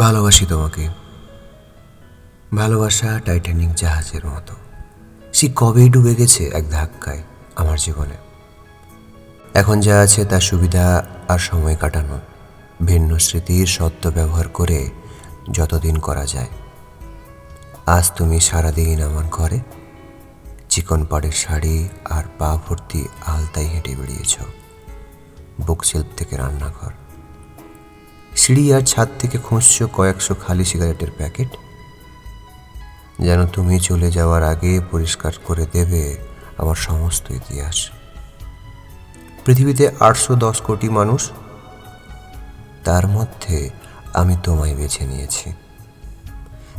ভালোবাসি তোমাকে। ভালোবাসা টাইটানিক জাহাজের মতো, সে কবেই ডুবে গেছে এক ধাক্কায় আমার জীবনে। এখন যা আছে তার সুবিধা আর সময় কাটানো, ভিন্ন স্মৃতির সদ্য ব্যবহার করে যতদিন করা যায়। আজ তুমি সারাদিন আমার ঘরে চিকন পাড়ের শাড়ি আর পা ভর্তি আলতায় হেঁটে বেরিয়েছ। বুকশেলফ থেকে রান্নাঘর, সিঁড়ি আর ছাদ থেকে খুঁজছ কয়েকশো খালি সিগারেটের প্যাকেট, যেন তুমি চলে যাওয়ার আগে পরিষ্কার করে দেবে আমার সমস্ত ইতিহাস। পৃথিবীতে 810 কোটি মানুষ, তার মধ্যে আমি তোমায় বেছে নিয়েছি।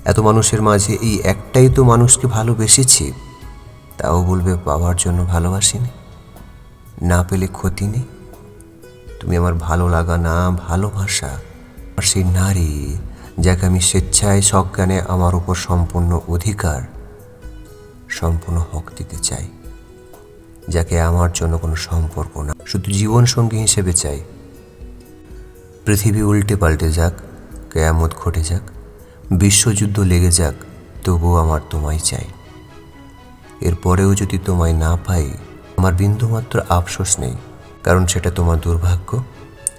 এত মানুষের মাঝে এই একটাই তো মানুষকে ভালোবেসেছি, তাও বলবে পাওয়ার জন্য ভালোবাসিনি, না পেলে ক্ষতি নেই। তুমি আমার ভালো লাগা না ভালোবাসা, আর সেই নারী যাকে আমি স্বেচ্ছায় সজ্ঞানে আমার উপর সম্পূর্ণ অধিকার, সম্পূর্ণ হক দিতে চাই, যাকে আমার জন্য কোনো সম্পর্ক না, শুধু জীবনসঙ্গী হিসেবে চাই। পৃথিবী উল্টে পাল্টে যাক, কেয়ামত ঘটে যাক, বিশ্বযুদ্ধ লেগে যাক, তবুও আমার তোমায় চাই। এরপরেও যদি তোমায় না পাই, আমার বিন্দুমাত্র আফসোস নেই, কারণ সেটা তোমার দুর্ভাগ্য।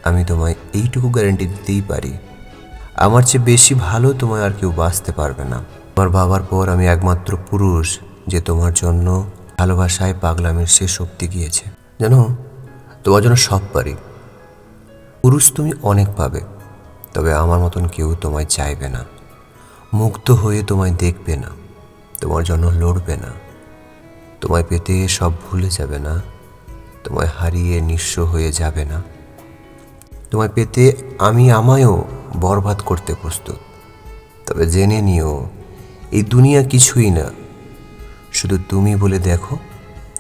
আমি তোমায় এইটুকু গ্যারান্টি দিতেই পারি, আমার চেয়ে বেশি ভালো তোমায় আর কেউ বাঁচতে পারবে না। আমার বাবার পর আমি একমাত্র পুরুষ যে তোমার জন্য ভালোবাসায় পাগলামির শেষ অবধি গিয়েছে। জানো, তোমার জন্য সব পারি। পুরুষ তুমি অনেক পাবে, তবে আমার মতন কেউ তোমায় চাইবে না, মুগ্ধ হয়ে তোমায় দেখবে না, তোমার জন্য লড়বে না, তোমায় পেতে সব ভুলে যাবে না, তোমায় হারিয়ে নিঃস্ব হয়ে যাবে না। তোমায় পেতে আমি আমায়ও বরবাদ করতে প্রস্তুত। তবে জেনে নিও, এই দুনিয়া কিছুই না, শুধু তুমি বলে দেখো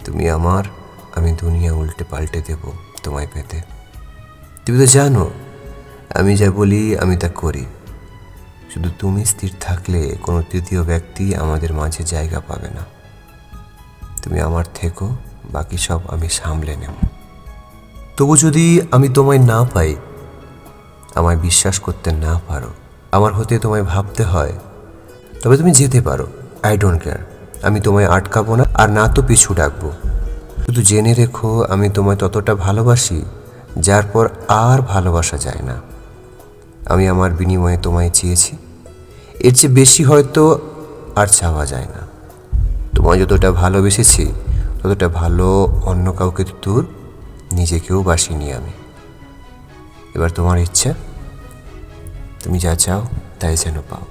তুমি আমার, আমি দুনিয়া উল্টে পাল্টে দেব তোমায় পেতে। তুমি তো জানো আমি যা বলি আমি তা করি। শুধু তুমি স্থির থাকলে কোনো তৃতীয় ব্যক্তি আমাদের মাঝে জায়গা পাবে না। তুমি আমার থেকো, বাকি সব আমি সামলে নেব। তবু যদি আমি তোমায় না পাই, আমায় বিশ্বাস করতে না পারো, আমার হতে তোমায় ভাবতে হয়, তবে তুমি যেতে পারো, আই ডোন্ট কেয়ার। আমি তোমায় আটকাবো না, আর না তো পিছু ডাকবো। শুধু জেনে রেখো আমি তোমায় ততটা ভালোবাসি যার পর আর ভালোবাসা যায় না। আমি আমার বিনিময়ে তোমায় চেয়েছি, এর চেয়ে বেশি হয়তো আর চাওয়া যায় না। তোমায় যতটা ভালোবেসেছি, ততটা ভালো অন্য কাউকে দূর নিজেকেও বাসিনি আমি। এবার তোমার ইচ্ছা, তুমি যা চাও তাই যেন পাও।